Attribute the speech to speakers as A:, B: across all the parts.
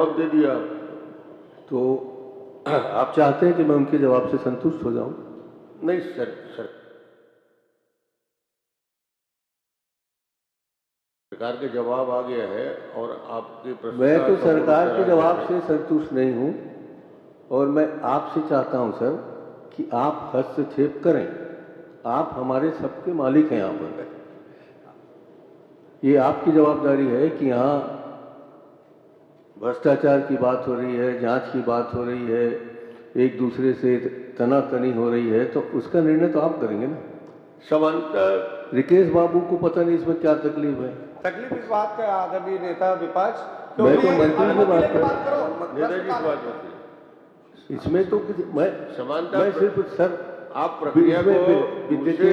A: जवाब दे दिया, तो आप चाहते हैं कि मैं उनके जवाब से संतुष्ट हो जाऊं? नहीं सर, सरकार के जवाब आ गया है और आपके प्रश्न मैं तो सरकार के जवाब से संतुष्ट नहीं हूं और मैं आपसे चाहता हूं सर कि आप हस्तक्षेप करें। आप हमारे सबके मालिक हैं यहाँ पर। ये आपकी जवाबदारी है कि यहाँ भ्रष्टाचार की बात हो रही है, जांच की बात हो रही है, एक दूसरे से तनातनी हो रही है, तो उसका निर्णय तो आप करेंगे ना। समांतर रिकेश बाबू को पता नहीं इसमें क्या तकलीफ है।
B: तकलीफ इस बात का आदरणीय नेता विपक्ष,
A: मैं तो मंत्री से बात कर
B: नेताजी से बात होती है
A: इसमें तो मैं
B: समानता
A: मैं सिर्फ सर
B: आप प्रक्रिया को
A: मुझसे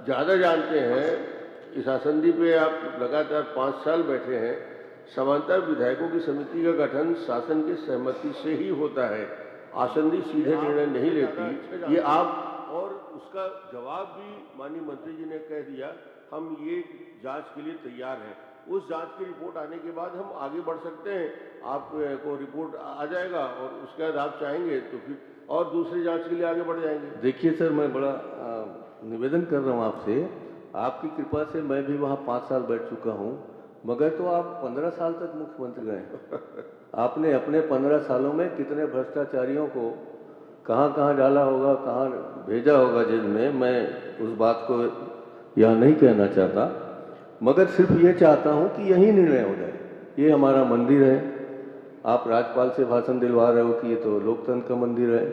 B: ज्यादा जानते हैं। इस आसंदी पे आप लगातार 5 साल बैठे हैं। समांतर विधायकों की समिति का गठन शासन की सहमति से ही होता है। आसंदी सीधे निर्णय नहीं लेती। ये आप और उसका जवाब भी माननीय मंत्री जी ने कह दिया, हम ये जांच के लिए तैयार हैं। उस जांच की रिपोर्ट आने के बाद हम आगे बढ़ सकते हैं। आपको रिपोर्ट आ जाएगा और उसके बाद आप चाहेंगे तो फिर और दूसरी जांच के लिए आगे बढ़ जाएंगे। देखिए सर, मैं बड़ा निवेदन कर रहा हूँ आपसे, आपकी कृपा से मैं भी वहाँ 5 साल बैठ चुका हूँ, मगर तो आप 15 साल तक मुख्यमंत्री रहे। आपने अपने 15 सालों में कितने भ्रष्टाचारियों को कहाँ कहाँ डाला होगा, कहाँ भेजा होगा जेल में, मैं उस बात को यहाँ नहीं कहना चाहता, मगर सिर्फ ये चाहता हूँ कि यही निर्णय हो जाए। ये हमारा मंदिर है, आप राज्यपाल से भाषण दिलवा रहे हो कि ये तो लोकतंत्र का मंदिर है।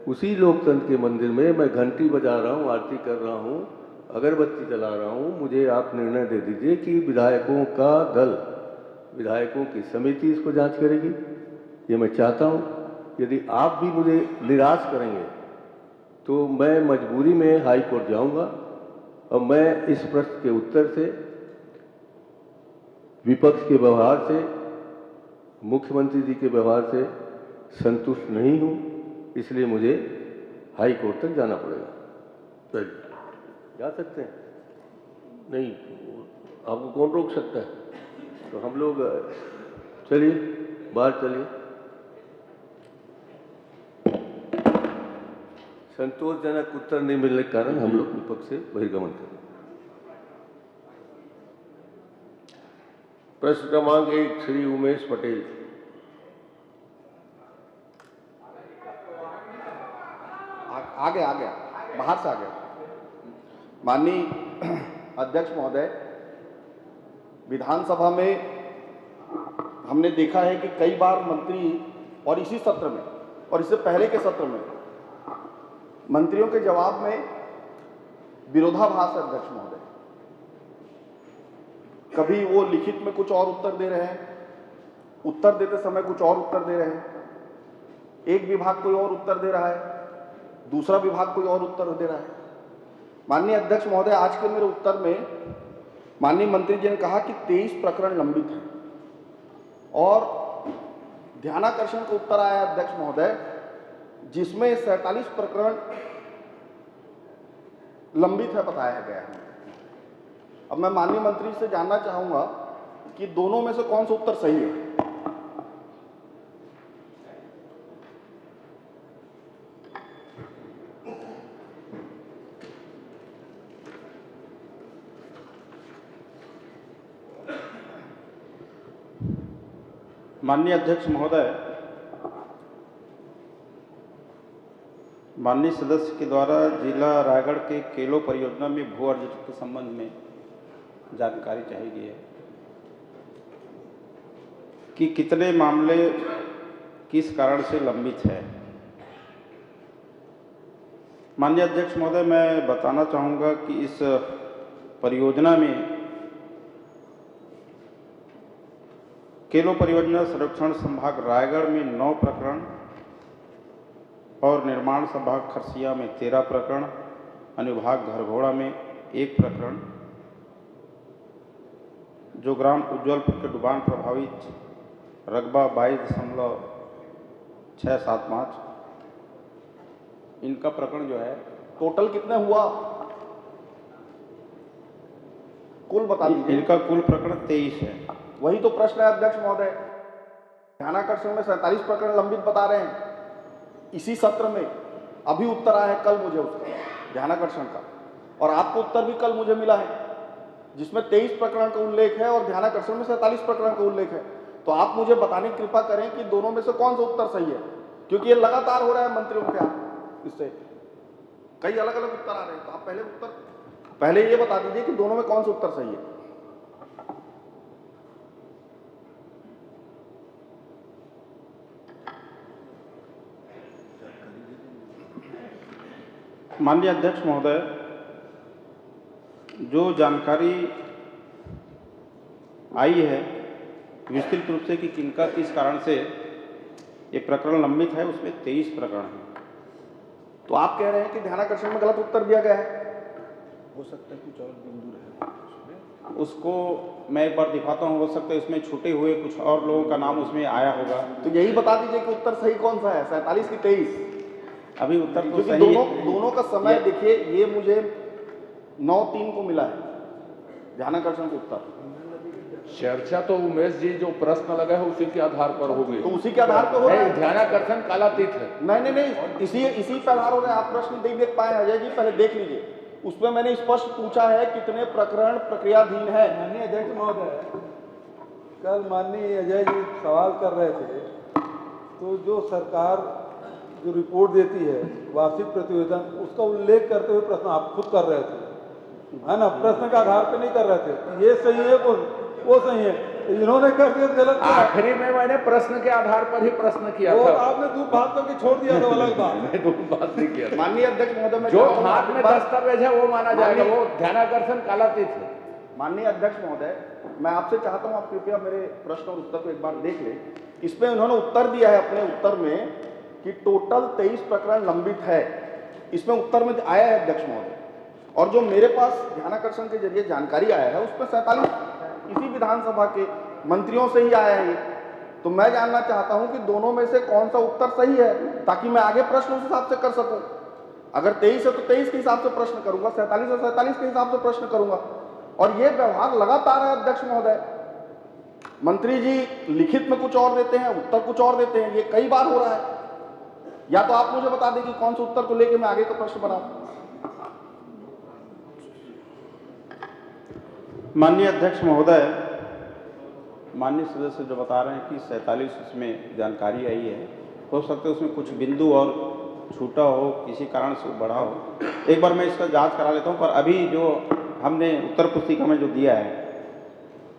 B: उसी लोकतंत्र के मंदिर में मैं घंटी बजा रहा हूँ, आरती कर रहा हूँ, अगरबत्ती जला रहा हूँ। मुझे आप निर्णय दे दीजिए कि विधायकों का दल, विधायकों की समिति इसको जांच करेगी। ये मैं चाहता हूँ। यदि आप भी मुझे निराश करेंगे तो मैं मजबूरी में हाई कोर्ट जाऊँगा और मैं इस प्रश्न के उत्तर से, विपक्ष के व्यवहार से, मुख्यमंत्री जी के व्यवहार से संतुष्ट नहीं हूं, इसलिए मुझे हाई कोर्ट तक जाना पड़ेगा। जा सकते हैं? नहीं, आपको कौन रोक सकता है? तो हम लोग चलिए बाहर चलिए। संतोषजनक उत्तर नहीं मिलने के कारण हम लोग विपक्ष से बहिर्गमन करें। प्रश्न क्रमांक 1 श्री उमेश पटेल। आ गया बाहर से आ गया। माननीय अध्यक्ष महोदय, विधानसभा में हमने देखा है कि कई बार मंत्री, और इसी सत्र में और इससे पहले के सत्र में, मंत्रियों के जवाब में विरोधाभास है। अध्यक्ष महोदय, कभी वो लिखित में कुछ और उत्तर दे रहे हैं, उत्तर देते समय कुछ और उत्तर दे रहे हैं, एक विभाग कोई और उत्तर दे रहा है, दूसरा विभाग कोई और उत्तर दे रहा है। माननीय अध्यक्ष महोदय, आज के मेरे उत्तर में माननीय मंत्री जी ने कहा कि 23 प्रकरण लंबित हैं और ध्यानाकर्षण का उत्तर आया अध्यक्ष महोदय, जिसमें 47 प्रकरण लंबित है बताया गया है। अब मैं माननीय मंत्री से जानना चाहूंगा कि दोनों में से कौन सा उत्तर सही है। माननीय अध्यक्ष महोदय, माननीय सदस्य के द्वारा जिला रायगढ़ के केलो परियोजना में भू अर्जित के संबंध में जानकारी चाहिए गई है कि कितने मामले किस कारण से लंबित है। माननीय अध्यक्ष महोदय, मैं बताना चाहूँगा कि इस परियोजना में केलो परियोजना संरक्षण संभाग रायगढ़ में 9 प्रकरण और निर्माण संभाग खरसिया में 13 प्रकरण, अनुविभाग घरघोड़ा में 1 प्रकरण, जो ग्राम उज्ज्वलपुर के डुबान प्रभावित रकबा 22.675, इनका प्रकरण जो है, टोटल कितना हुआ कुल बता दीजिए। इनका कुल प्रकरण 23 है। वही तो प्रश्न है अध्यक्ष महोदय।
C: ध्यानाकर्षण में 47 प्रकरण लंबित बता रहे हैं। इसी सत्र में अभी उत्तर आया है कल मुझे उसका, ध्यानाकर्षण का, और आपको उत्तर भी कल मुझे मिला है जिसमें 23 प्रकरण का उल्लेख है और ध्यानाकर्षण में 47 प्रकरण का उल्लेख है। तो आप मुझे बताने की कृपा करें कि दोनों में से कौन सा उत्तर सही है, क्योंकि ये लगातार हो रहा है मंत्रियों के यहाँ, इससे कई अलग अलग उत्तर आ रहे हैं। तो आप पहले ये बता दीजिए कि दोनों में कौन सा उत्तर सही है।
D: माननीय अध्यक्ष महोदय, जो जानकारी आई है विस्तृत रूप से कि किनका किस कारण से ये प्रकरण लंबित है, उसमें 23 प्रकरण हैं।
C: तो आप कह रहे हैं कि ध्यानाकर्षण में गलत उत्तर दिया गया है? हो सकता है कुछ और बिंदु रहे,
D: उसको मैं एक बार दिखाता हूँ। हो सकता है इसमें छूटे हुए कुछ और लोगों का नाम उसमें आया होगा।
C: तो यही बता दीजिए कि उत्तर सही कौन सा है, 47 की 23?
D: अभी उत्तर तो
C: क्योंकि
D: सही
C: दोनों का समय देखिए, ये मुझे 9/3 को मिला है ध्यानाकर्षण का उत्तर।
E: चर्चा तो उमेश जी जो प्रश्न लगा है उसी के आधार पर होगी,
C: तो उसी के आधार पर हो रहा है।
E: ध्यानाकर्षण कालातीत है।
C: नहीं, इसी पे आधार हो रहा है। आप प्रश्न नहीं देख पाए अजय जी, पहले देख लीजिए। उसमें मैंने स्पष्ट पूछा है कितने प्रकरण प्रक्रियाधीन है।
F: माननीय अध्यक्ष महोदय, कल माननीय अजय जी सवाल कर रहे थे, तो जो सरकार जो रिपोर्ट देती है वार्षिक प्रतिवेदन, उसका उल्लेख करते हुए प्रश्न आप खुद कर रहे थे, है ना? प्रश्न का आधार पे नहीं कर रहे थे। ये सही है, वो सही है, इन्होंने कर दिया गलत।
E: आखिरी में मैंने प्रश्न के आधार पर ही प्रश्न किया था।
F: आपने दूर भाग करके छोड़ दिया था, अलग बात।
E: मैं दूर बात नहीं किया।
C: माननीय अध्यक्ष महोदय, मैं
E: जो हाथ में दस्तावेज है वो माना जाएगा, वो ध्यानाकर्षण कालातीत है।
C: माननीय अध्यक्ष महोदय, मैं आपसे चाहता हूं आप कृपया मेरे प्रश्न और उत्तर को एक बार देख लें। इसमें उन्होंने उत्तर दिया है अपने उत्तर में कि टोटल 23 प्रकरण लंबित है, इसमें उत्तर में आया है अध्यक्ष महोदय। और जो मेरे पास ध्यानाकर्षण के जरिए जानकारी आया है उसमें 47 इसी विधानसभा के मंत्रियों से ही आया है ये। तो मैं जानना चाहता हूं कि दोनों में से कौन सा उत्तर सही है, ताकि मैं आगे प्रश्न उस हिसाब से कर सकूं। अगर 23 है तो 23 के हिसाब से प्रश्न करूंगा, 47 है 47 के हिसाब से प्रश्न करूंगा। और ये व्यवहार लगातार है अध्यक्ष महोदय। मंत्री जी लिखित में कुछ और देते हैं, उत्तर कुछ और देते हैं, ये कई बार हो रहा है। या तो आप मुझे बता दें कि कौन से उत्तर को लेकर मैं आगे का प्रश्न बनाऊं।
D: माननीय अध्यक्ष महोदय, माननीय सदस्य जो बता रहे हैं कि 47 उसमें जानकारी आई है, हो सकता है उसमें कुछ बिंदु और छूटा हो, किसी कारण से बढ़ा हो। एक बार मैं इसका जांच करा लेता हूं। पर अभी जो हमने उत्तर पुस्तिका में जो दिया है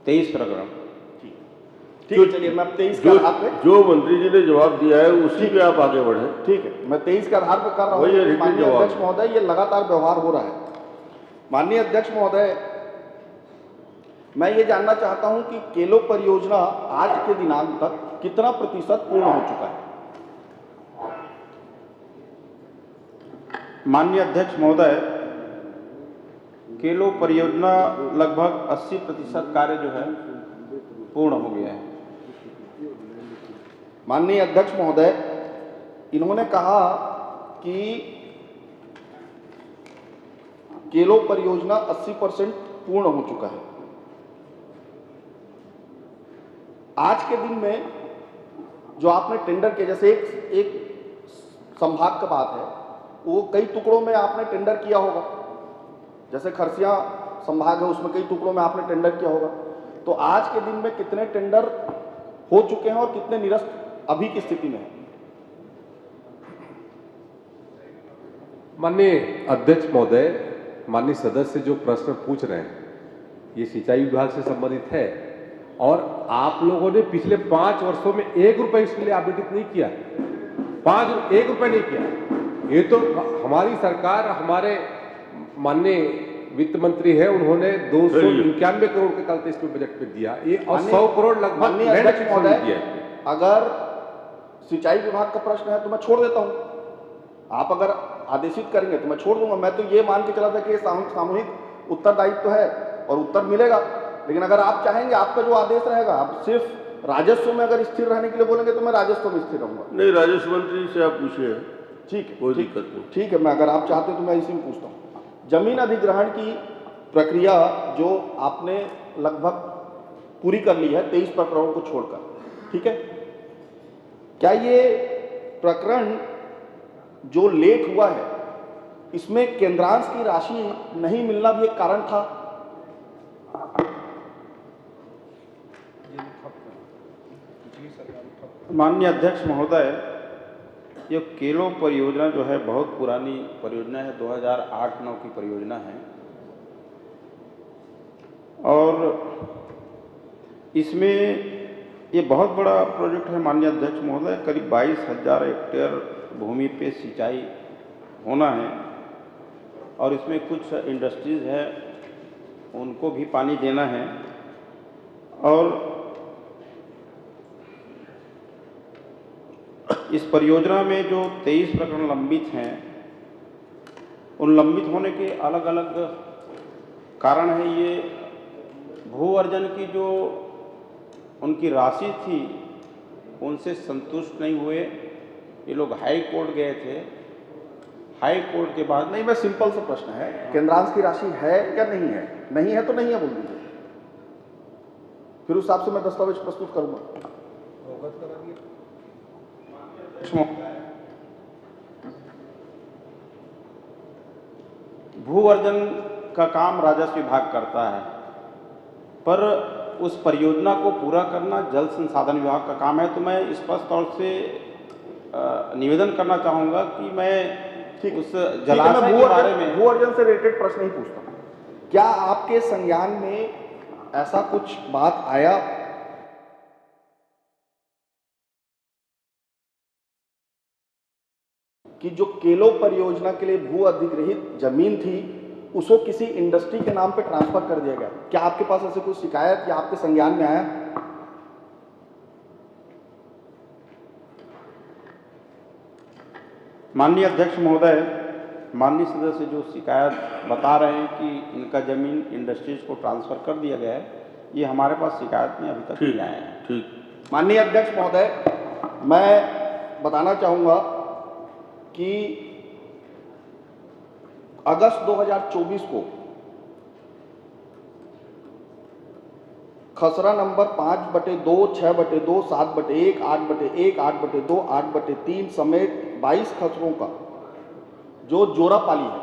D: 23 प्रकरण,
C: ठीक है, चलिए मैं 23 के आधार पे,
B: जो मंत्री जी ने जवाब दिया है उसी पे आप आगे बढ़े।
C: ठीक है, मैं 23 के आधार पर कर रहा हूँ। माननीय अध्यक्ष महोदय, ये लगातार व्यवहार हो रहा है। माननीय अध्यक्ष महोदय, मैं ये जानना चाहता हूं कि केलो परियोजना आज के दिनांक तक कितना प्रतिशत पूर्ण हो चुका है?
D: माननीय अध्यक्ष महोदय, केलो परियोजना लगभग 80% कार्य जो है पूर्ण हो गया है।
C: माननीय अध्यक्ष महोदय, इन्होंने कहा कि केलो परियोजना 80% पूर्ण हो चुका है। आज के दिन में जो आपने टेंडर किया, जैसे एक संभाग का बात है, वो कई टुकड़ों में आपने टेंडर किया होगा। जैसे खरसिया संभाग है, उसमें कई टुकड़ों में आपने टेंडर किया होगा। तो आज के दिन में कितने टेंडर हो चुके हैं और कितने निरस्त अभी की स्थिति में है?
G: माननीय अध्यक्ष महोदय, माननीय सदस्य जो प्रश्न पूछ रहे हैं ये सिंचाई विभाग से संबंधित है, और आप लोगों ने पिछले 5 वर्षों में 1 रुपए इसके लिए आवंटित नहीं किया। 1 रुपए नहीं किया। ये तो हमारी सरकार, हमारे माननीय वित्त मंत्री है, उन्होंने 291 करोड़ के कल इसमें बजट में दिया, ये और 100 करोड़ लगभग
C: दिया। अगर सिंचाई विभाग का प्रश्न है तो मैं छोड़ देता हूं। आप अगर आदेशित करेंगे तो मैं छोड़ दूंगा। मैं तो ये मान के चला था कि सामूहिक उत्तरदायित्व है और उत्तर मिलेगा। लेकिन अगर आप चाहेंगे, आपका जो आदेश रहेगा, आप सिर्फ राजस्व में अगर स्थिर रहने के लिए बोलेंगे तो मैं राजस्व में स्थिर रहूंगा।
B: नहीं, राजस्व मंत्री से आप पूछिए।
C: ठीक है,
B: कोई दिक्कत नहीं।
C: ठीक है, मैं अगर आप चाहते तो मैं इसी में पूछता हूँ। जमीन अधिग्रहण की प्रक्रिया जो आपने लगभग पूरी कर ली है 23 प्रकरणों को छोड़कर, ठीक है, क्या ये प्रकरण जो लेट हुआ है इसमें केंद्रांश की राशि नहीं मिलना भी एक कारण था?
D: माननीय अध्यक्ष महोदय, ये केलो परियोजना जो है बहुत पुरानी परियोजना है, 2008-9 की परियोजना है और इसमें ये बहुत बड़ा प्रोजेक्ट है माननीय अध्यक्ष महोदय। करीब 22,000 हेक्टेयर भूमि पे सिंचाई होना है और इसमें कुछ इंडस्ट्रीज है उनको भी पानी देना है और इस परियोजना में जो 23 प्रकरण लंबित हैं, उन लंबित होने के अलग अलग कारण हैं। ये भू अर्जन की जो उनकी राशि थी उनसे संतुष्ट नहीं हुए, ये लोग हाई कोर्ट गए थे। हाई कोर्ट के बाद
C: नहीं, मैं सिंपल सा प्रश्न है, केंद्रांश की राशि है या नहीं है? नहीं है तो नहीं है बोल दीजिए, फिर उस हिसाब से मैं दस्तावेज प्रस्तुत करूंगा।
D: भू अर्जन का काम राजस्व विभाग करता है, पर उस परियोजना को पूरा करना जल संसाधन विभाग का काम है। तो मैं स्पष्ट तौर से निवेदन करना चाहूँगा कि मैं उस जलाशय के बारे में
C: भू अर्जन से रिलेटेड प्रश्न ही पूछता हूँ। क्या आपके संज्ञान में ऐसा कुछ बात आया कि जो केलो परियोजना के लिए भू अधिग्रहित जमीन थी उसको किसी इंडस्ट्री के नाम पे ट्रांसफर कर दिया गया? क्या आपके पास ऐसे कोई शिकायत या आपके संज्ञान में आया?
D: माननीय अध्यक्ष महोदय, माननीय सदस्य जो शिकायत बता रहे हैं कि इनका जमीन इंडस्ट्रीज को ट्रांसफर कर दिया गया है, ये हमारे पास शिकायत में अभी तक नहीं आया है।
C: ठीक। माननीय अध्यक्ष महोदय, मैं बताना चाहूंगा कि अगस्त 2024 को खसरा नंबर 5/2, 6/2, 7/1, 8/1, 8/2, 8/3 समेत 22 खसरों का जो जोरापाली है,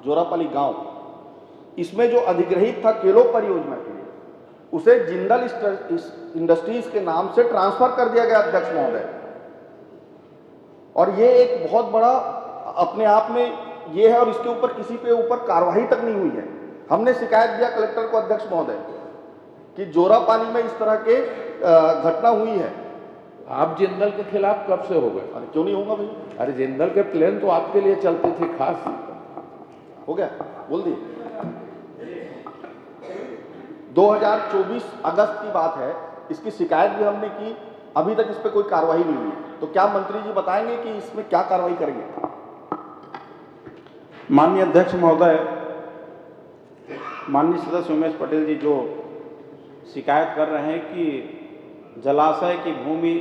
C: जोरापाली गांव, इसमें जो अधिग्रहित था केलो परियोजना के लिए, उसे जिंदल इंडस्ट्रीज के नाम से ट्रांसफर कर दिया गया अध्यक्ष महोदय। और ये एक बहुत बड़ा अपने आप में ये है और इसके ऊपर किसी पे ऊपर कार्रवाई तक नहीं हुई है। हमने शिकायत दिया कलेक्टर को अध्यक्ष महोदय कि जोरापाली में इस तरह के घटना हुई है।
E: आप जिंदल के खिलाफ कब से हो गए?
C: अरे क्यों नहीं होगा भाई?
E: अरे जिंदल के प्लेन तो आपके लिए चलते थे खास।
C: हो गया, बोल दिए। 2024 अगस्त की बात है, इसकी शिकायत भी हमने की, अभी तक इस पर कोई कार्रवाई नहीं हुई। तो क्या मंत्री जी बताएंगे कि इसमें क्या कार्रवाई करेंगे?
D: माननीय अध्यक्ष महोदय, माननीय सदस्य उमेश पटेल जी जो शिकायत कर रहे हैं कि जलाशय की भूमि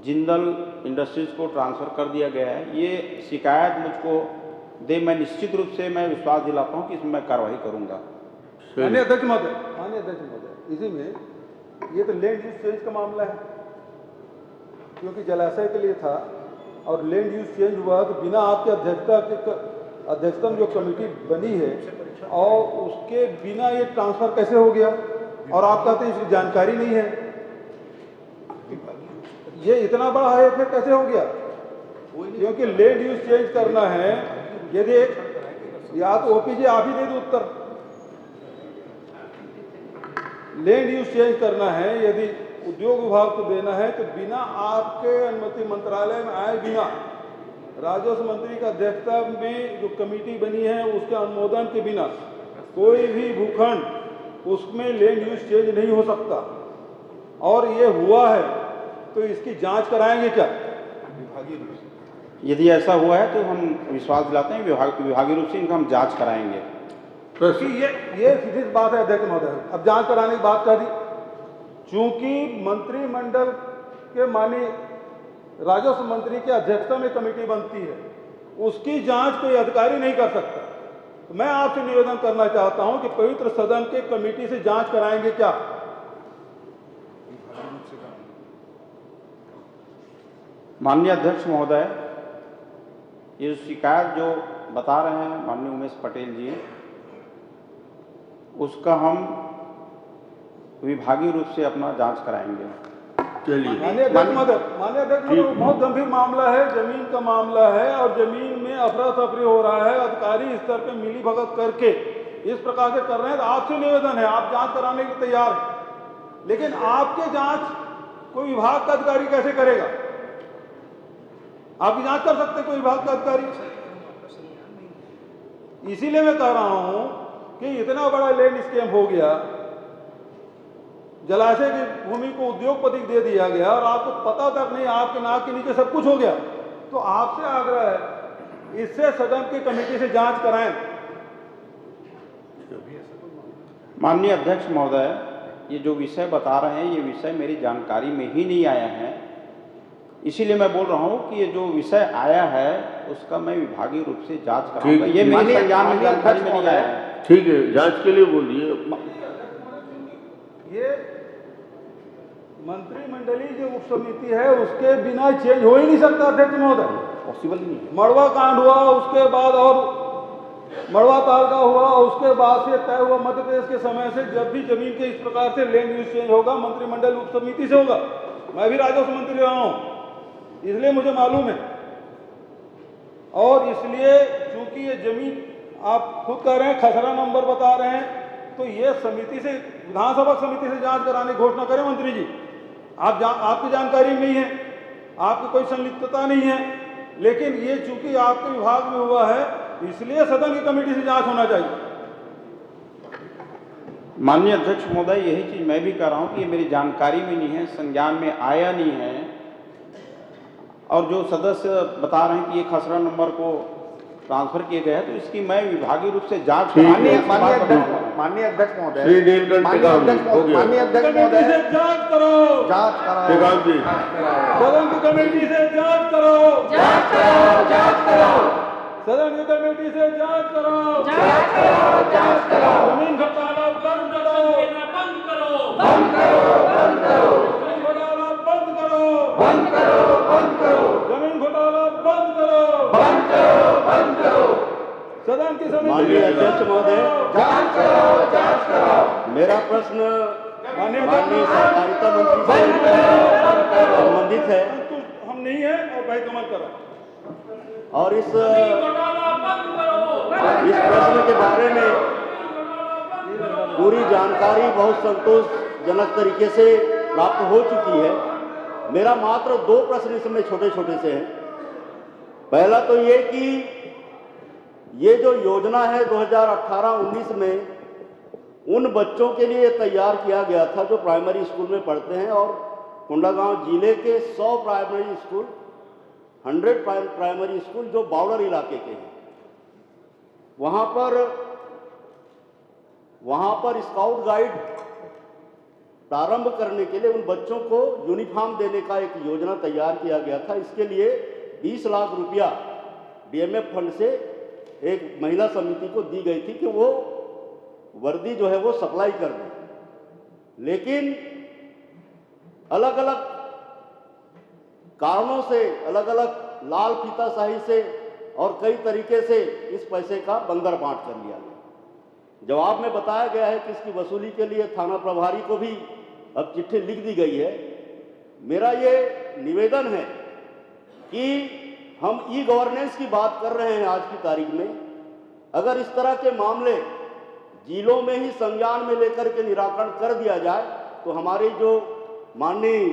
D: जिंदल इंडस्ट्रीज को ट्रांसफर कर दिया गया है, ये शिकायत मुझको दे, मैं निश्चित रूप से मैं विश्वास दिलाता हूं कि इसमें मैं कार्रवाई करूंगा।
F: माननीय अध्यक्ष महोदय, इसी में ये तो लैंड यूज चेंज का मामला है, क्योंकि जलाशय के लिए था और लैंड यूज चेंज हुआ तो बिना आपके अध्यक्षता में जो कमेटी बनी है और उसके बिना ये ट्रांसफर कैसे हो गया? और आप कहते हैं इसकी जानकारी नहीं है। ये इतना बड़ा है फिर कैसे हो गया? क्योंकि लैंड यूज चेंज करना है, यदि या तो ओपीजी आप ही दे दो उत्तर। लैंड यूज चेंज करना है, यदि उद्योग विभाग को देना है तो बिना आपके अनुमति मंत्रालय में आए बिना राजस्व मंत्री का अध्यक्षता में जो कमेटी बनी है उसके अनुमोदन के बिना कोई भी भूखंड उसमें लैंड यूज चेंज नहीं हो सकता। और ये हुआ है तो इसकी जांच कराएंगे क्या विभागीय रूप से?
D: यदि ऐसा हुआ है तो हम विश्वास दिलाते हैं विभागीय रूप से इनका हम जांच कराएंगे।
F: क्योंकि ये सीधी बात है अध्यक्ष महोदय, अब जांच कराने की बात कर दी, चूंकि मंत्रिमंडल के माननीय राजस्व मंत्री की अध्यक्षता में कमेटी बनती है, उसकी जांच कोई अधिकारी नहीं कर सकता। तो मैं आपसे निवेदन करना चाहता हूं कि पवित्र सदन के कमेटी से जांच कराएंगे क्या?
D: माननीय अध्यक्ष महोदय, ये शिकायत जो बता रहे हैं माननीय उमेश पटेल जी, उसका हम विभागीय रूप से अपना जांच कराएंगे।
B: चलिए,
F: माननीय अध्यक्ष महोदय, बहुत गंभीर मामला है, जमीन का मामला है और जमीन में अफरा तफरी हो रहा है, अधिकारी स्तर पे मिली भगत करके इस प्रकार से कर रहे हैं। तो आपसे निवेदन है, आप जांच कराने के लिए तैयार हैं, लेकिन आपके जांच कोई विभाग का अधिकारी कैसे करेगा? आपकी जांच कर सकते कोई विभाग का अधिकारी? इसीलिए मैं कह रहा हूं कि इतना बड़ा लैंड स्कैम हो गया, जलाशय की भूमि को उद्योगपति को दे दिया गया और आपको पता तक नहीं, आपके नाक के नीचे सब कुछ हो गया। तो आपसे आग्रह है, इससे सदन की कमेटी से जांच कराएं।
D: माननीय अध्यक्ष महोदय, ये जो विषय बता रहे हैं, ये विषय मेरी जानकारी में ही नहीं आया है, इसीलिए मैं बोल रहा हूं कि ये जो विषय आया है उसका मैं विभागीय रूप से जांच कराऊंगा। ये मेरी संज्ञान में जानकारी में नहीं आया है।
B: ठीक है, जांच के लिए बोलिए।
F: ये मंत्रिमंडलीय जो उप समिति है उसके बिना चेंज हो ही नहीं सकता अध्यक्ष महोदय,
D: पॉसिबल नहीं है।
F: मड़वा कांड हुआ, उसके बाद और मड़वा तालका हुआ, उसके बाद से तय हुआ मध्य प्रदेश के समय से जब भी जमीन के इस प्रकार से लैंड यूज चेंज होगा मंत्रिमंडल उप समिति से होगा। मैं भी राजस्व मंत्री रहा हूं, इसलिए मुझे मालूम है। और इसलिए चूंकि ये जमीन आप खुद कह रहे हैं, खसरा नंबर बता रहे हैं, तो ये समिति से, विधानसभा समिति से जांच कराने की घोषणा करें मंत्री जी। आपकी जानकारी नहीं है, आपकी कोई संलिप्तता नहीं है, लेकिन ये चूंकि आपके विभाग में हुआ है इसलिए सदन की कमेटी से जांच होना चाहिए।
D: माननीय अध्यक्ष महोदय, यही चीज मैं भी कह रहा हूं कि ये मेरी जानकारी में नहीं है, संज्ञान में आया नहीं है। और जो सदस्य बता रहे हैं कि ये खसरा नंबर को ट्रांसफर किए गए हैं, तो इसकी मैं विभागीय रूप से जांच
C: माननीय अध्यक्ष महोदय,
B: श्री नीलकंठ टेकाम जी, हो गया।
F: कमेटी से जांच करो,
B: टेकाम जी,
F: सदन की कमेटी से जांच करो, सदन की कमेटी से जांच करो, जमीन घोटाला बंद करो, जमीन घोटाला बंद करो, सदन की समिति।
C: माननीय अध्यक्ष महोदय,
F: जांच करो।
C: मेरा प्रश्न
F: माननीय
C: सहकारिता मंत्री से संबंधित है
F: हम नहीं है और भाई कमल करो।
C: और इस प्रश्न के बारे में पूरी जानकारी बहुत संतोषजनक तरीके से प्राप्त हो चुकी है। मेरा मात्र 2 प्रश्न इसमें छोटे छोटे से हैं। पहला तो ये कि ये जो योजना है 2018-19 में उन बच्चों के लिए तैयार किया गया था जो प्राइमरी स्कूल में पढ़ते हैं, और कोंडागांव जिले के 100 प्राइमरी स्कूल, 100 प्राइमरी स्कूल जो बॉर्डर इलाके के हैं, वहां पर स्काउट गाइड प्रारंभ करने के लिए उन बच्चों को यूनिफॉर्म देने का एक योजना तैयार किया गया था। इसके लिए 20 लाख रुपया डीएमएफ फंड से एक महिला समिति को दी गई थी कि वो वर्दी जो है वो सप्लाई कर दें। लेकिन अलग अलग कारणों से, अलग अलग लाल फीताशाही से और कई तरीके से इस पैसे का बंदर बांट कर लिया गया। जवाब में बताया गया है कि इसकी वसूली के लिए थाना प्रभारी को भी अब चिट्ठी लिख दी गई है। मेरा ये निवेदन है कि हम ई गवर्नेंस की बात कर रहे हैं आज की तारीख में, अगर इस तरह के मामले जिलों में ही संज्ञान में लेकर के निराकरण कर दिया जाए तो हमारी जो माननीय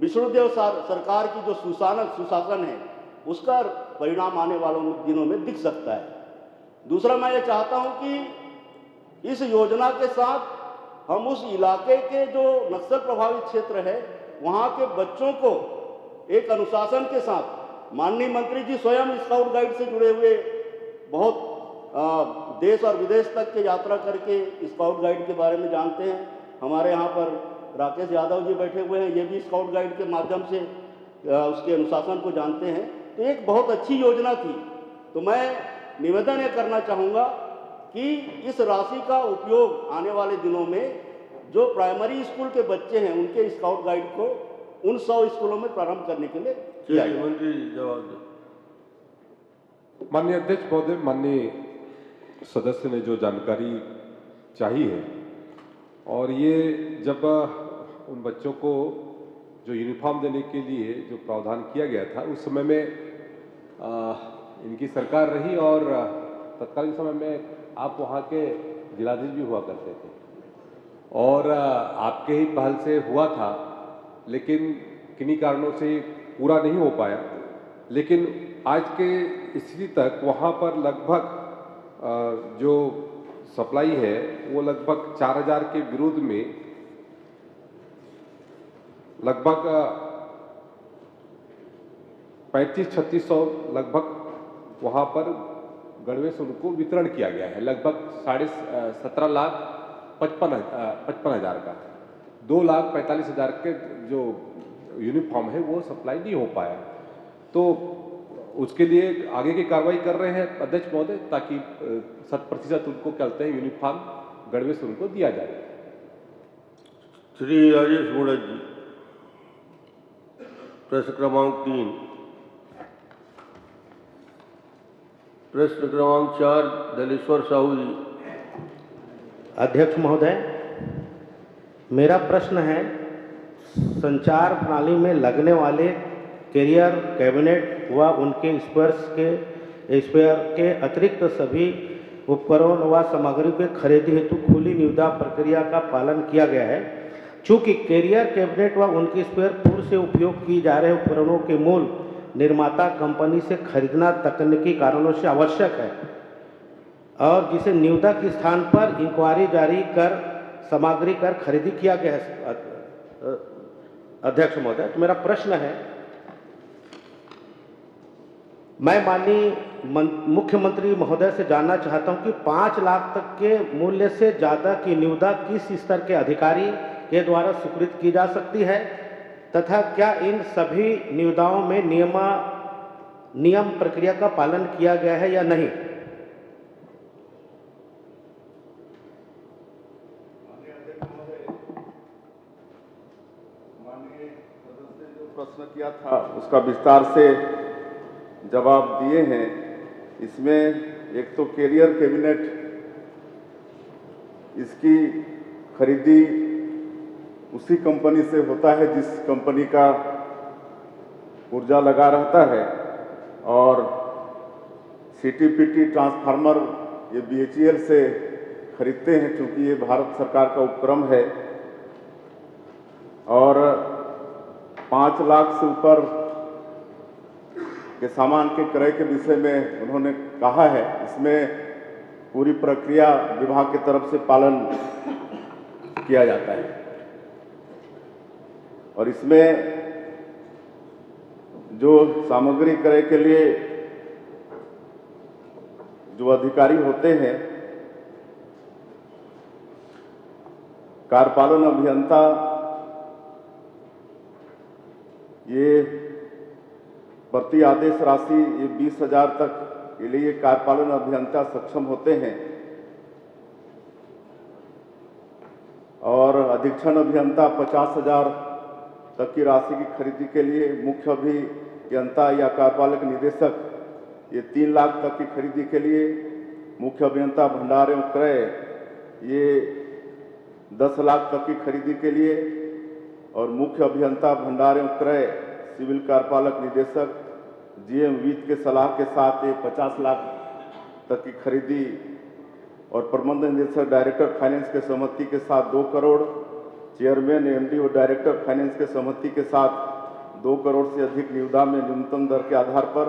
C: विष्णुदेव सरकार की जो सुशासन है उसका परिणाम आने वालों दिनों में दिख सकता है। दूसरा, मैं ये चाहता हूं कि इस योजना के साथ हम उस इलाके के जो नक्सल प्रभावित क्षेत्र है वहां के बच्चों को एक अनुशासन के साथ, माननीय मंत्री जी स्वयं स्काउट गाइड से जुड़े हुए बहुत देश और विदेश तक के यात्रा करके स्काउट गाइड के बारे में जानते हैं। हमारे यहाँ पर राकेश यादव जी बैठे हुए हैं, ये भी स्काउट गाइड के माध्यम से उसके अनुशासन को जानते हैं। तो एक बहुत अच्छी योजना थी। तो मैं निवेदन ये करना चाहूँगा कि इस राशि का उपयोग आने वाले दिनों में जो प्राइमरी स्कूल के बच्चे हैं उनके स्काउट गाइड को उन 100 स्कूलों में प्रारंभ करने के लिए किया
B: चलिए
C: गया।
B: मंत्री जवाब दें।
G: माननीय अध्यक्ष महोदय, माननीय सदस्य ने जो जानकारी चाहिए है, और ये जब उन बच्चों को जो यूनिफॉर्म देने के लिए जो प्रावधान किया गया था, उस समय में इनकी सरकार रही और तत्कालीन समय में आप वहाँ के जिलाधीश भी हुआ करते थे और आपके ही पहल से हुआ था, लेकिन किन्हीं कारणों से पूरा नहीं हो पाया। लेकिन आज के स्थिति तक वहाँ पर लगभग जो सप्लाई है वो लगभग 4000 के विरुद्ध में लगभग 35-3600 लगभग वहाँ पर गणवेश उनको वितरण किया गया है, लगभग 17,55,000 का। 2,45,000 के जो यूनिफॉर्म है वो सप्लाई नहीं हो पाया, तो उसके लिए आगे की कार्रवाई कर रहे हैं अध्यक्ष महोदय, ताकि 100% उनको कहते हैं यूनिफॉर्म गणवेश उनको दिया जाए।
B: श्री राजेश मूड़त जी, प्रश्न क्रमांक 3। प्रश्न क्रमांक 4 दलेश्वर साहू जी।
H: अध्यक्ष महोदय, मेरा प्रश्न है, संचार प्रणाली में लगने वाले कैरियर, कैबिनेट व उनके स्पेयर के अतिरिक्त सभी उपकरण व सामग्री के खरीदी हेतु खुली निविदा प्रक्रिया का पालन किया गया है। चूँकि कैरियर, कैबिनेट व उनके स्पेयर पूर्व से उपयोग किए जा रहे उपकरणों के मूल निर्माता कंपनी से खरीदना तकनीकी कारणों से आवश्यक है और जिसे निविदा के स्थान पर इंक्वायरी जारी कर सामग्री कर खरीदी किया गया है। अध्यक्ष महोदय, तो मेरा प्रश्न है, मैं माननीय मुख्यमंत्री महोदय से जानना चाहता हूं कि 5 लाख तक के मूल्य से ज़्यादा की निविदा किस स्तर के अधिकारी के द्वारा स्वीकृत की जा सकती है तथा क्या इन सभी निविदाओं में नियम प्रक्रिया का पालन किया गया है या नहीं।
C: माननीय सदस्य ने जो प्रश्न किया था उसका विस्तार से जवाब दिए हैं। इसमें एक तो कैरियर कैबिनेट, इसकी खरीदी उसी कंपनी से होता है जिस कंपनी का ऊर्जा लगा रहता है, और CTPT ट्रांसफार्मर ये BHEL से खरीदते हैं, चूंकि ये भारत सरकार का उपक्रम है। और 5 लाख से ऊपर के सामान के क्रय के विषय में उन्होंने कहा है, इसमें पूरी प्रक्रिया विभाग की तरफ से पालन किया जाता है और इसमें जो सामग्री क्रय के लिए जो अधिकारी होते हैं, कार्यपालन अभियंता, ये प्रति आदेश राशि ये 20,000 तक के लिए कार्यपालन अभियंता सक्षम होते हैं और अधीक्षण अभियंता 50,000 तक की राशि की खरीदी के लिए मुख्य अभियंता या कार्यपालक निदेशक ये 3 लाख तक की खरीदी के लिए, मुख्य अभियंता भंडार एवं क्रय ये 10 लाख तक की खरीदी के लिए और मुख्य अभियंता भंडार एवं क्रय सिविल कार्यपालक निदेशक GM वित्त के सलाह के साथ ये 50 लाख तक की खरीदी और प्रबंध निदेशक डायरेक्टर फाइनेंस के सहमति के साथ 2 करोड़, चेयरमैन MD और डायरेक्टर फाइनेंस के सहमति के साथ 2 करोड़ से अधिक निविदा में न्यूनतम दर के आधार पर,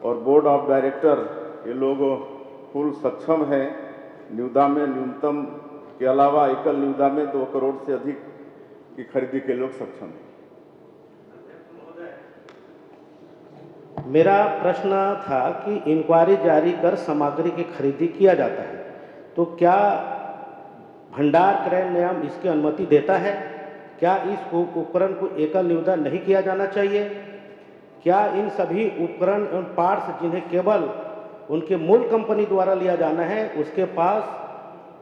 C: और बोर्ड ऑफ डायरेक्टर ये लोग फुल सक्षम हैं निविदा में न्यूनतम के अलावा एकल निविदा में 2 करोड़ से अधिक की खरीदी के लोग सक्षम हैं।
H: मेरा प्रश्न था कि इंक्वायरी जारी कर सामग्री की खरीदी किया जाता है, तो क्या भंडार क्रय नियम इसकी अनुमति देता है? क्या इस उपकरण को एकल निविदा नहीं किया जाना चाहिए? क्या इन सभी उपकरण एवं पार्ट्स जिन्हें केवल उनके मूल कंपनी द्वारा लिया जाना है उसके पास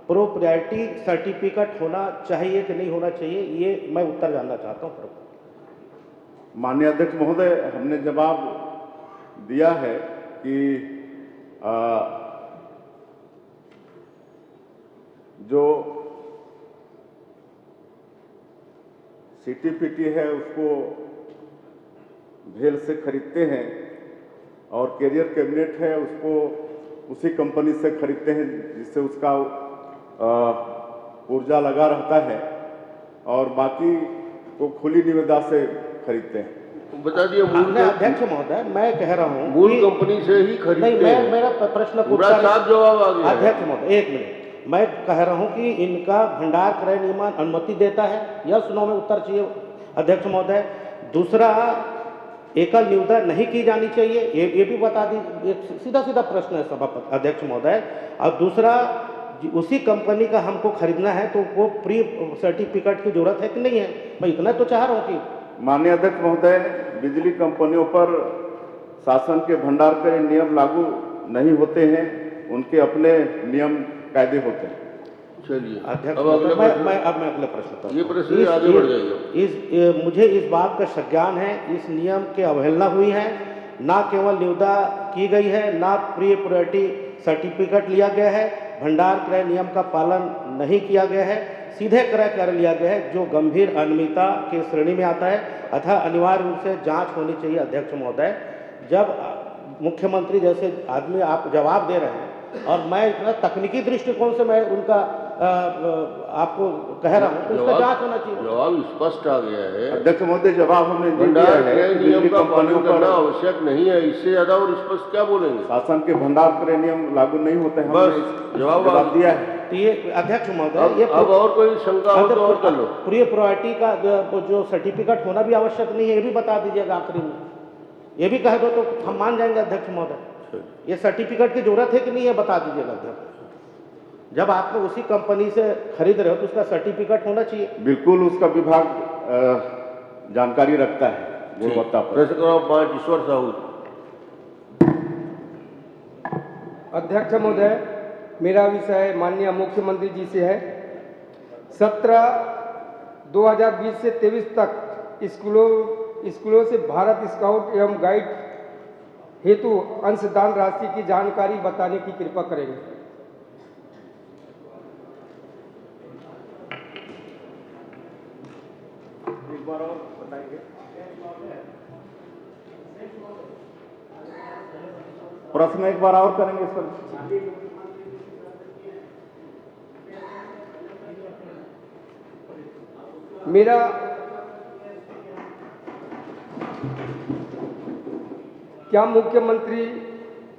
H: प्रोप्राइटरी सर्टिफिकेट होना चाहिए कि नहीं होना चाहिए, ये मैं उत्तर जानना चाहता हूँ।
I: माननीय अध्यक्ष महोदय, हमने जवाब दिया है कि जो सीटीपीटी है उसको भेल से खरीदते हैं और कैरियर कैबिनेट है उसको उसी कंपनी से खरीदते हैं जिससे उसका ऊर्जा लगा रहता है और बाकी को खुली निविदा से खरीदते हैं।
B: बता दिए मूल
H: अध्यक्ष महोदय, मैं कह रहा हूँ
B: मूल कंपनी से ही खरीदते
H: नहीं,
B: हैं।
H: मेरा प्रश्न
B: पूरा साफ जवाब आ गया।
H: अध्यक्ष महोदय एक मिनट, मैं कह रहा हूँ कि इनका भंडार क्रय नियमन अनुमति देता है, यस नो में उत्तर चाहिए अध्यक्ष महोदय। दूसरा, एकल निविदा नहीं की जानी चाहिए, ये भी बता दी। एक सीधा सीधा प्रश्न है सभापति अध्यक्ष महोदय। और दूसरा, उसी कंपनी का हमको खरीदना है तो वो प्री सर्टिफिकेट की जरूरत है कि नहीं है? मैं इतना तो चाह रहा हूँ कि
I: माननीय अध्यक्ष महोदय, बिजली कंपनियों पर शासन के भंडार क्रय नियम लागू नहीं होते हैं, उनके अपने नियम कायदे होते हैं।
B: चलिए
H: अध्यक्ष
B: अब अगला प्रश्न।
H: मैं अगले प्रश्न पर
B: ये प्रश्न आगे बढ़ जाइए।
H: मुझे इस बात का संज्ञान है, इस नियम की अवहेलना हुई है, ना केवल निविदा की गई है, ना प्री प्रायोरिटी सर्टिफिकेट लिया गया है, भंडार क्रय नियम का पालन नहीं किया गया है, सीधे क्रय कर लिया गया है, जो गंभीर अनियमितता के श्रेणी में आता है। अतः अनिवार्य रूप से जांच होनी चाहिए अध्यक्ष महोदय। जब मुख्यमंत्री जैसे आदमी आप जवाब दे रहे हैं और मैं इतना तकनीकी दृष्टिकोण से मैं उनका आपको कह रहा हूँ तो इसका जांच होना चाहिए।
B: जवाब स्पष्ट आ गया है
I: अध्यक्ष महोदय, जवाब हमने दे दिया
B: भंडार
I: है।
B: क्रय नियम का
I: कंपनियों
B: पालन
I: पर
B: करना आवश्यक नहीं है, इससे ज्यादा और स्पष्ट क्या बोलेंगे?
I: शासन के भंडार क्रय नियम लागू नहीं होते हैं,
B: बस
I: हमने
B: जवाब
I: दिया है।
H: तो ये अध्यक्ष महोदय, ये
B: अब और कोई शंका हो तो और कर लो।
H: प्री प्रायोरिटी का जो सर्टिफिकेट होना भी आवश्यक नहीं है, ये भी बता दीजिएगा आखिरी में। ये भी कह दो तो हम मान जाएंगे अध्यक्ष महोदय। ये सर्टिफिकेट की जरूरत है कि नहीं है बता दीजिएगा अध्यक्ष। जब आपको उसी कंपनी से खरीद रहे हो तो उसका सर्टिफिकेट होना चाहिए।
I: बिल्कुल, उसका विभाग जानकारी रखता है गुणवत्ता पर।
B: प्रश्न क्रमांक 5 ईश्वर साहू।
J: अध्यक्ष महोदय, मेरा विषय माननीय मुख्यमंत्री जी से है। 17/2020 से 23 तक स्कूलों से भारत स्काउट एवं गाइड हेतु अंशदान राशि की जानकारी बताने की कृपा करेंगे।
I: एक बार और बताएंगे। प्रश्न एक बार और करेंगे इस पर।
J: मेरा क्या मुख्यमंत्री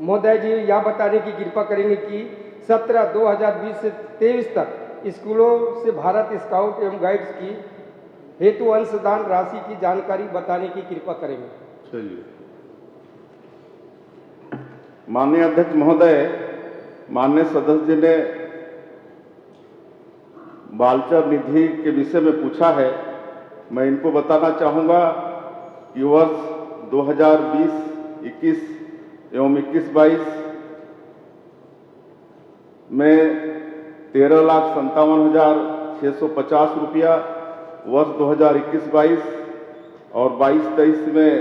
J: महोदय जी यह बताने की कृपा करेंगे कि 17/2020 से 23 तक स्कूलों से भारत स्काउट एवं गाइड्स की हेतु अंशदान राशि की जानकारी बताने की कृपा करेंगे।
B: चलिए।
I: माननीय अध्यक्ष महोदय, माननीय सदस्य जी ने बालचर निधि के विषय में पूछा है। मैं इनको बताना चाहूँगा कि वर्ष 2020-21 एवं 21-22 में 13,57,650 रुपया, वर्ष 2021-22 और 22-23 में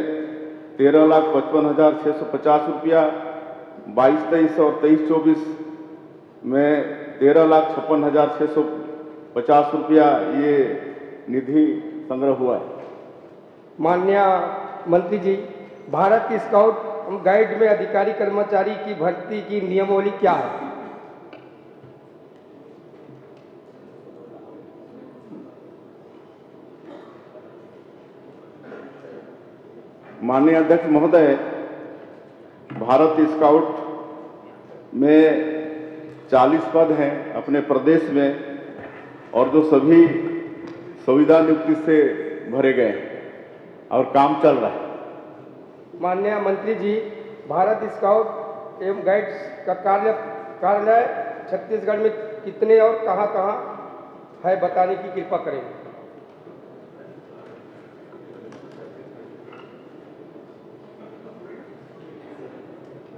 I: 13,55,650 रुपया, 22-23 और 23-24 में 13,56,650 रुपया ये निधि संग्रह हुआ है।
J: माननीय मंत्री जी, भारत स्काउट गाइड में अधिकारी कर्मचारी की भर्ती की नियमावली क्या है?
I: माननीय अध्यक्ष महोदय, भारत स्काउट में 40 पद हैं अपने प्रदेश में और जो सभी संविदा नियुक्ति से भरे गए हैं और काम चल रहा है।
J: माननीय मंत्री जी, भारत स्काउट एवं गाइड्स का कार्यालय छत्तीसगढ़ में कितने और कहां-कहां है बताने की कृपा करेंगे।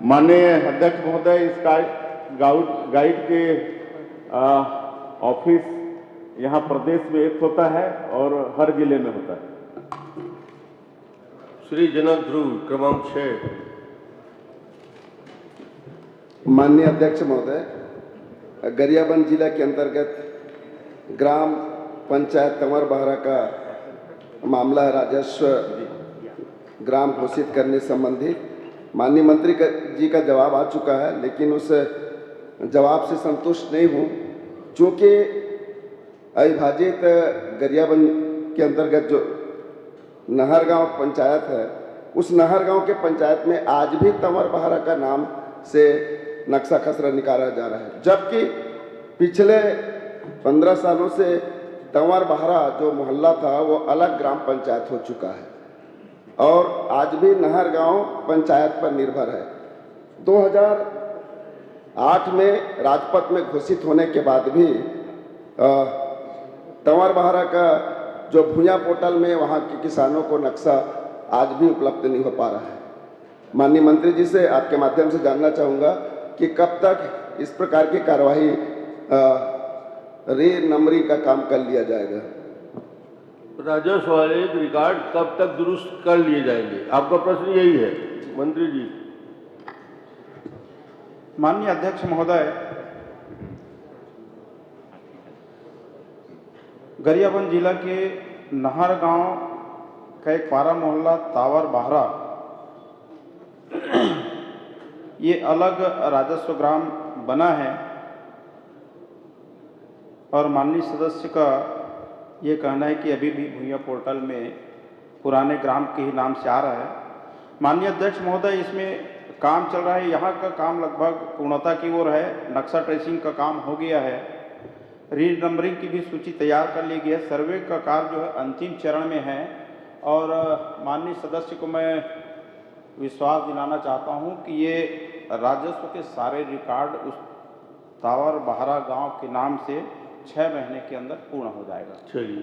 I: माननीय अध्यक्ष महोदय, इस गाइड के ऑफिस यहाँ प्रदेश में एक होता है और हर जिले में होता है।
B: श्री जनक ध्रुव क्रमांक 6।
K: माननीय अध्यक्ष महोदय, गरियाबंद जिला के अंतर्गत ग्राम पंचायत तंवर बहरा का मामला है। राजस्व ग्राम घोषित करने संबंधी माननीय मंत्री जी का जवाब आ चुका है, लेकिन उस जवाब से संतुष्ट नहीं हूँ, चूँकि अविभाजित गरियाबंद के अंतर्गत जो नहरगांव पंचायत है, उस नहरगांव के पंचायत में आज भी तंवर बहरा का नाम से नक्शा खसरा निकाला जा रहा है, जबकि पिछले 15 सालों से तंवर बहरा जो मोहल्ला था वो अलग ग्राम पंचायत हो चुका है और आज भी नहरगांव पंचायत पर निर्भर है। 2008 में राजपथ में घोषित होने के बाद भी तंवर बहरा का जो भूया पोर्टल में वहाँ के किसानों को नक्शा आज भी उपलब्ध नहीं हो पा रहा है। माननीय मंत्री जी से आपके माध्यम से जानना चाहूँगा कि कब तक इस प्रकार की कार्यवाही री नंबरिंग का काम कर लिया जाएगा।
B: राजस्व वाले रिकॉर्ड कब तक दुरुस्त कर लिए जाएंगे, आपका प्रश्न यही है मंत्री जी।
D: माननीय अध्यक्ष महोदय, गरियाबंद जिला के नहर गांव का एक पारा मोहल्ला तावर बहरा ये अलग राजस्व ग्राम बना है और माननीय सदस्य का ये कहना है कि अभी भी भूया पोर्टल में पुराने ग्राम के ही नाम से आ रहा है। माननीय अध्यक्ष महोदय, इसमें काम चल रहा है, यहाँ का काम लगभग पूर्णता की ओर है। नक्शा ट्रेसिंग का काम हो गया है, री नंबरिंग की भी सूची तैयार कर ली गई है, सर्वे का कार्य जो है अंतिम चरण में है और माननीय सदस्य को मैं विश्वास दिलाना चाहता हूँ कि ये राजस्व के सारे रिकॉर्ड उस तावर बहरा गांव के नाम से 6 महीने के अंदर पूर्ण हो जाएगा।
B: चलिए।